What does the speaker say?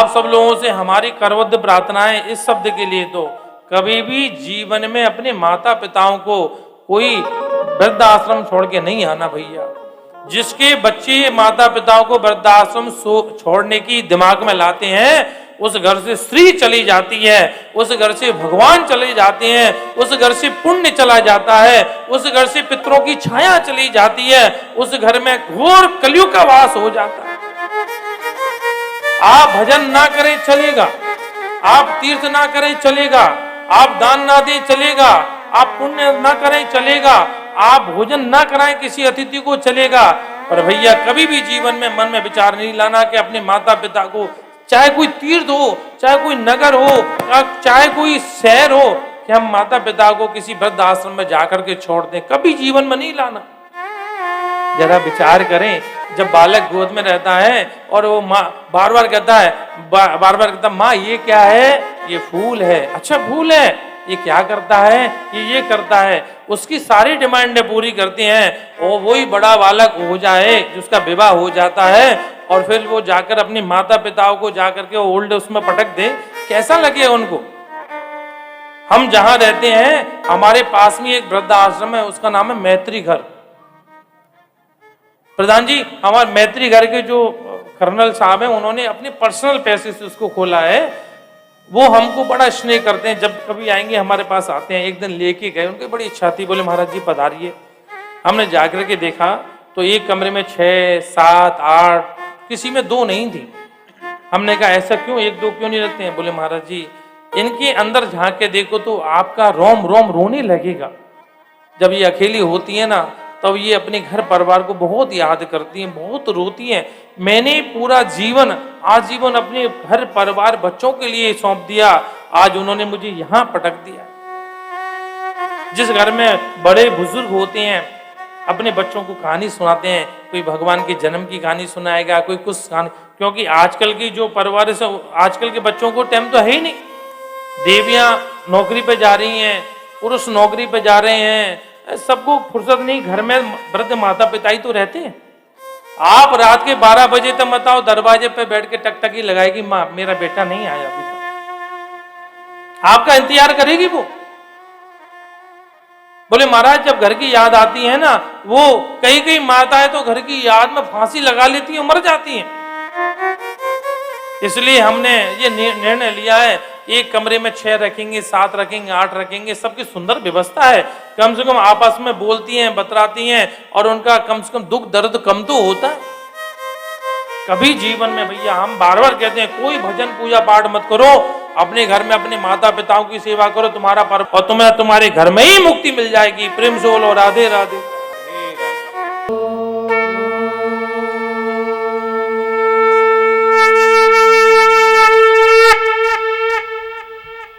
आप सब लोगों से हमारी करबद्ध प्रार्थना है इस शब्द के लिए, तो कभी भी जीवन में अपने माता पिताओं को कोई वृद्धाश्रम छोड़ के नहीं आना भैया। जिसके बच्चे माता पिताओं को वृद्धाश्रम छोड़ने की दिमाग में लाते हैं, उस घर से स्त्री चली जाती है, उस घर से भगवान चले जाते हैं, उस घर से पुण्य चला जाता है, उस घर से पितरों की छाया चली जाती है, उस घर में घोर कलयुग का वास हो जाता है। आप भजन ना करें चलेगा, आप तीर्थ ना करें चलेगा, आप दान ना दें चलेगा, आप पुण्य ना करें चलेगा, आप भोजन ना कराएं किसी अतिथि को चलेगा, पर भैया कभी भी जीवन में मन में विचार नहीं लाना कि अपने माता पिता को, चाहे कोई तीर्थ हो, चाहे कोई नगर हो, चाहे कोई शहर हो, कि हम माता पिता को किसी वृद्ध आश्रम में जाकर के छोड़ दें, कभी जीवन में नहीं लाना। जरा विचार करें, जब बालक गोद में रहता है और वो माँ बार बार कहता है माँ ये क्या है, ये फूल है, अच्छा फूल है, ये क्या करता है, ये करता है, उसकी सारी डिमांडें पूरी करते हैं और वही बड़ा बालक हो जाए जिसका विवाह हो जाता है और फिर वो जाकर अपनी माता पिताओं को जाकर के ओल्ड उसमें पटक दे, कैसा लगे उनको। हम जहां रहते हैं हमारे पास में एक वृद्ध आश्रम है, उसका नाम है मैत्री घर। प्रधान जी, हमारे मैत्री घर के जो कर्नल साहब हैं, उन्होंने अपने पर्सनल पैसे से उसको खोला है। वो हमको बड़ा स्नेह करते हैं, जब कभी आएंगे हमारे पास आते हैं। एक दिन लेके गए, उनकी बड़ी इच्छा थी, बोले महाराज जी पधारिए। हमने जाकर के देखा तो एक कमरे में 6, 7, 8, किसी में 2 नहीं थी। हमने कहा ऐसा क्यों, 1-2 क्यों नहीं रखते हैं? बोले महाराज जी इनके अंदर झांक के देखो तो आपका रोम रोम रोने लगेगा। जब ये अकेली होती है ना, तब ये अपने घर परिवार को बहुत याद करती हैं, बहुत रोती हैं। मैंने पूरा जीवन आजीवन अपने घर परिवार बच्चों के लिए सौंप दिया, आज उन्होंने मुझे यहाँ पटक दिया। जिस घर में बड़े बुजुर्ग होते हैं, अपने बच्चों को कहानी सुनाते हैं, कोई भगवान के जन्म की कहानी सुनाएगा, कोई कुछ कहानी, क्योंकि आजकल की जो परिवार है, आजकल के बच्चों को टाइम तो है ही नहीं। देवियां नौकरी पे जा रही हैं, पुरुष नौकरी पे जा रहे हैं, सबको फुर्सत नहीं, घर में वृद्ध माता पिता ही तो रहते हैं। आप रात के 12 बजे तक बताओ, दरवाजे पे बैठ के टकटकी लगाएगी, माँ मेरा बेटा नहीं आया अभी तक, आपका इंतजार करेगी वो। बोले महाराज जब घर की याद आती है ना, वो कई माताएं तो घर की याद में फांसी लगा लेती हैं, मर जाती हैं। इसलिए हमने ये निर्णय लिया है, एक कमरे में 6 रखेंगे, 7 रखेंगे, 8 रखेंगे, सबकी सुंदर व्यवस्था है। कम से कम आपस में बोलती हैं, बतराती हैं और उनका कम से कम दुख दर्द कम तो होता है। कभी जीवन में भैया हम बार बार कहते हैं, कोई भजन पूजा पाठ मत करो, अपने घर में अपने माता पिताओं की सेवा करो, तुम्हारा और तुम्हें तुम्हारे घर में ही मुक्ति मिल जाएगी। प्रेम से बोलो राधे राधे।